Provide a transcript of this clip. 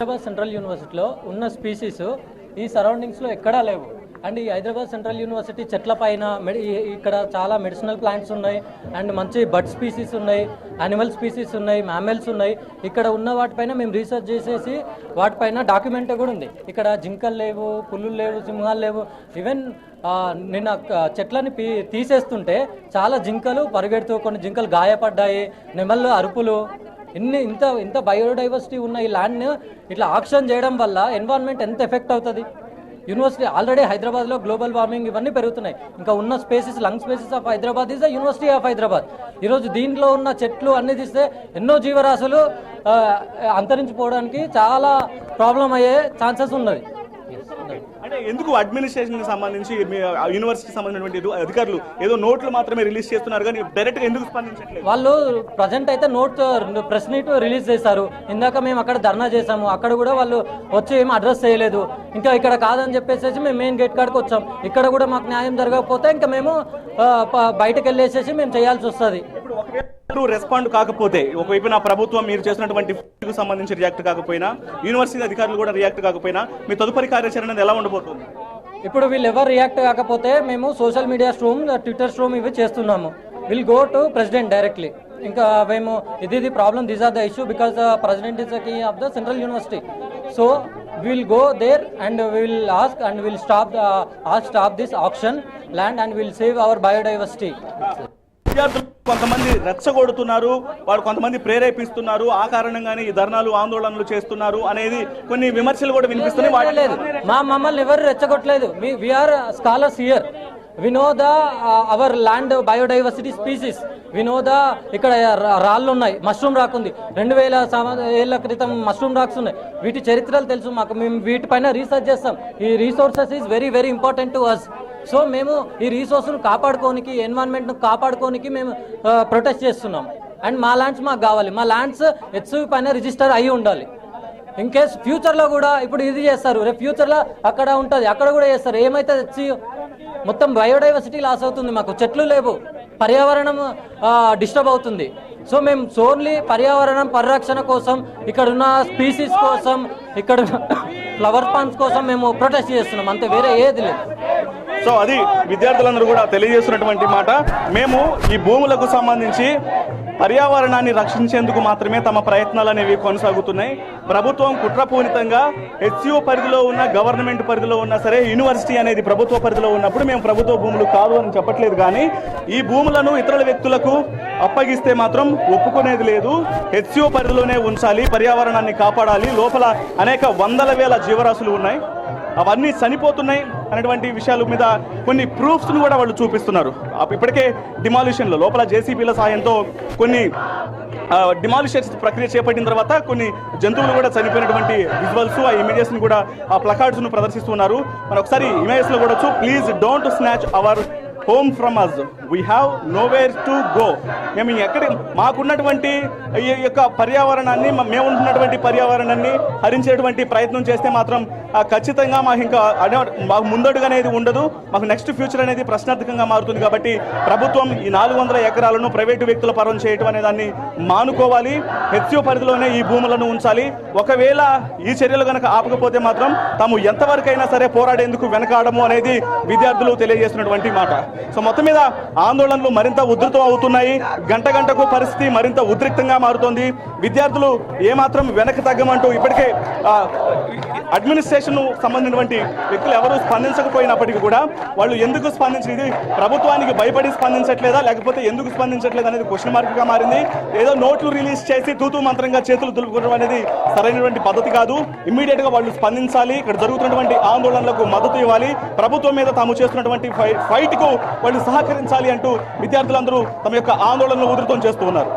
Hyderabad central యూనివర్సిటీలో ఉన్న species ఈ సరౌండింగ్స్లో ఎక్కడా లేవు. అండ్ ఈ హైదరాబాద్ సెంట్రల్ యూనివర్సిటీ చెట్ల పైన ఇక్కడ చాలా మెడిసినల్ ప్లాంట్స్ ఉన్నాయి, అండ్ మంచి బర్డ్ స్పీసీస్ ఉన్నాయి, యానిమల్ స్పీసీస్ ఉన్నాయి, మ్యామెల్స్ ఉన్నాయి. ఇక్కడ ఉన్న వాటిపైన మేము రీసెర్చ్ చేసేసి వాటిపైన డాక్యుమెంట్ కూడా ఉంది. ఇక్కడ జింకలు లేవు, పులులు లేవు, సింహాలు లేవు. ఈవెన్ నిన్న చెట్లని తీసేస్తుంటే చాలా జింకలు పరిగెడుతూ, కొన్ని జింకలు గాయపడ్డాయి, నెమళ్ళు అరుపులు. ఇంత బయోడైవర్సిటీ ఉన్న ఈ ల్యాండ్ని ఇట్లా ఆక్షన్ చేయడం వల్ల ఎన్వైరన్మెంట్ ఎంత ఎఫెక్ట్ అవుతుంది? యూనివర్సిటీ ఆల్రెడీ హైదరాబాద్లో గ్లోబల్ వార్మింగ్ ఇవన్నీ పెరుగుతున్నాయి. ఇంకా ఉన్న spaces, lung spaces of Hyderabad is the university of Hyderabad. ఈరోజు దీంట్లో ఉన్న చెట్లు అన్ని తీస్తే ఎన్నో జీవరాశులు అంతరించిపోవడానికి చాలా ప్రాబ్లం అయ్యే ఛాన్సెస్ ఉన్నది. అంటే ఎందుకు అడ్మినిస్ట్రేషన్ సంబంధించి యూనివర్సిటీకి సంబంధించినటువంటి అధికారులు ఏదో నోట్లు మాత్రమే రిలీజ్ చేస్తున్నారు కానీ డైరెక్ట్గా ఎందుకు స్పందించట్లేదు? వాళ్ళు ప్రజెంట్ అయితే ప్రెస్ మీట్ రిలీజ్ చేశారు. ఇందాక మేము అక్కడ ధర్నా చేశాము, అక్కడ కూడా వాళ్ళు వచ్చి ఏం అడ్రస్ చేయలేదు. ఇంకా ఇక్కడ కాదని చెప్పేసి మేము మెయిన్ గేట్ కాడికి వచ్చాం. ఇక్కడ కూడా మాకు న్యాయం జరగకపోతే ఇంకా మేము బయటకు వెళ్ళేసేసి మేము చేయాల్సి వస్తుంది. రెస్పాండ్ కాకపోతే, ఒకవైపు ప్రభుత్వం మీరు చేసినటువంటి సంబంధించి రియాక్ట్ కాకపోయినా, యూనివర్సిటీ అధికారులు కూడా రియాక్ట్ కాకపోయినా మీ తదుపరి కార్యాచరణ ఎలా ఉండబోతుంది? ఇప్పుడు వీళ్ళు ఎవరు రియాక్ట్ కాకపోతే మేము social media stream, Twitter stream ఇవి చేస్తున్నాము. Will go to president directly. ఇంకా మేము ఇది problem, these are the issue because the president is the key of the central university. So we'll go there and we'll ask and we'll stop this auction land and we'll save our biodiversity. విద్యార్థులు కొంతమంది రెచ్చగొడుతున్నారు, వాళ్ళు కొంతమంది ప్రేరేపిస్తున్నారు, ఆ కారణంగానే ఈ ధర్నాలు, ఆందోళనలు చేస్తున్నారు అనేది కొన్ని విమర్శలు కూడా వినిపిస్తున్నాయి. లేదు, మమ్మల్ని ఎవరు రెచ్చగొట్టలేదు. we are scholars here. We know the our land biodiversity species. We know the ఇక్కడ రాళ్ళు ఉన్నాయి, మష్రూమ్ రాక్ ఉంది, 2000 ఏళ్ల క్రితం మష్రూమ్ రాక్స్ ఉన్నాయి. వీటి చరిత్రలు తెలుసు మాకు. మేము వీటిపైన రీసెర్చ్ చేస్తాం. ఈ resources is very very important to us. సో మేము ఈ రీసోర్స్ను కాపాడుకోనికి, ఎన్వైరన్మెంట్ను కాపాడుకోనికి మేము ప్రొటెస్ట్ చేస్తున్నాం. అండ్ మా ల్యాండ్స్ మాకు కావాలి. మా ల్యాండ్స్ హెచ్సియు పైన రిజిస్టర్ అయ్యి ఉండాలి. ఇన్ కేస్ ఫ్యూచర్లో కూడా ఇప్పుడు ఇది చేస్తారు, రేపు ఫ్యూచర్లో అక్కడ ఉంటుంది, అక్కడ కూడా చేస్తారు. ఏమైతే హెచ్సియు మొత్తం బయోడైవర్సిటీ లాస్ అవుతుంది. మాకు చెట్లు లేవు, పర్యావరణం డిస్టర్బ్ అవుతుంది. సో మేము ఓన్లీ పర్యావరణం పరిరక్షణ కోసం, ఇక్కడున్న స్పీసీస్ కోసం, ఇక్కడ ఫ్లవర్ పాండ్స్ కోసం మేము ప్రొటెస్ట్ చేస్తున్నాం, అంతే, వేరే ఏది లేదు. సో అది విద్యార్థులందరూ కూడా తెలియజేస్తున్నటువంటి మాట. మేము ఈ భూములకు సంబంధించి పర్యావరణాన్ని రక్షించేందుకు మాత్రమే తమ ప్రయత్నాలు అనేవి కొనసాగుతున్నాయి. ప్రభుత్వం కుట్రపూరితంగా హెచ్సియు పరిధిలో ఉన్న, గవర్నమెంట్ పరిధిలో ఉన్నా సరే, యూనివర్సిటీ అనేది ప్రభుత్వ పరిధిలో ఉన్నప్పుడు మేము ప్రభుత్వ భూములు కాదు అని చెప్పట్లేదు. కానీ ఈ భూములను ఇతరుల వ్యక్తులకు అప్పగిస్తే మాత్రం ఒప్పుకునేది లేదు. హెచ్సియు పరిధిలోనే ఉంచాలి, పర్యావరణాన్ని కాపాడాలి. లోపల అనేక వందల వేల జీవరాశులు ఉన్నాయి, అవన్నీ చనిపోతున్నాయి అనేటువంటి విషయాల మీద కొన్ని ప్రూఫ్స్ను కూడా వాళ్ళు చూపిస్తున్నారు. ఇప్పటికే డిమాలిషన్లో లోపల జేసీబీల సాయంతో కొన్ని డిమాలిషన్స్ ప్రక్రియ చేపట్టిన తర్వాత కొన్ని జంతువులు కూడా చనిపోయినటువంటి విజువల్స్, ఆ ఇమేజెస్ని కూడా, ఆ ప్లకార్డ్స్ను ప్రదర్శిస్తున్నారు. మనం ఒకసారి ఇమేజెస్లో కూడా please don't snatch our home from us, we have nowhere to go. మేము ఎక్కడ మాకున్నటువంటి ఈ యొక్క పర్యావరణాన్ని, మేము ఉంటున్నటువంటి పర్యావరణాన్ని హరించేటువంటి ప్రయత్నం చేస్తే మాత్రం ఖచ్చితంగా మాకు ముందడుగు అనేది ఉండదు. మాకు నెక్స్ట్ ఫ్యూచర్ అనేది ప్రశ్నార్థకంగా మారుతుంది. కాబట్టి ప్రభుత్వం ఈ 400 ఎకరాలను ప్రైవేటు వ్యక్తుల పరం చేయడం అనే దాన్ని మానుకోవాలి. హెచ్సియు పరిధిలోనే ఈ భూములను ఉంచాలి. ఒకవేళ ఈ చర్యలు కనుక ఆపకపోతే మాత్రం తాము ఎంతవరకైనా సరే పోరాడేందుకు వెనకాడము అనేది విద్యార్థులు తెలియజేస్తున్నటువంటి మాట. సో మొత్తం మీద ఆందోళనలు మరింత ఉధృతం అవుతున్నాయి. గంట గంటకు పరిస్థితి మరింత ఉద్రిక్తంగా మారుతోంది. విద్యార్థులు ఏమాత్రం వెనక్కి తగ్గమంటూ ఇప్పటికే అడ్మినిస్ట్రేషన్ సంబంధించినటువంటి వ్యక్తులు ఎవరు స్పందించకపోయినప్పటికీ కూడా వాళ్ళు ఎందుకు స్పందించింది, ప్రభుత్వానికి భయపడి స్పందించట్లేదా, లేకపోతే ఎందుకు స్పందించట్లేదు అనేది క్వశ్చన్ మార్క్గా మారింది. ఏదో నోట్లు రిలీజ్ చేసి తూతూ మంత్రంగా చేతులు దులుపుకోవడం అనేది సరైనటువంటి పద్ధతి కాదు. ఇమ్మీడియట్గా వాళ్ళు స్పందించాలి. ఇక్కడ జరుగుతున్నటువంటి ఆందోళనలకు మద్దతు ఇవ్వాలి. ప్రభుత్వం మీద తాము చేస్తున్నటువంటి ఫైట్కు వాళ్ళు సహకరించాలి అంటూ విద్యార్థులందరూ తమ యొక్క ఆందోళనలు ఉధృతం చేస్తూ ఉన్నారు.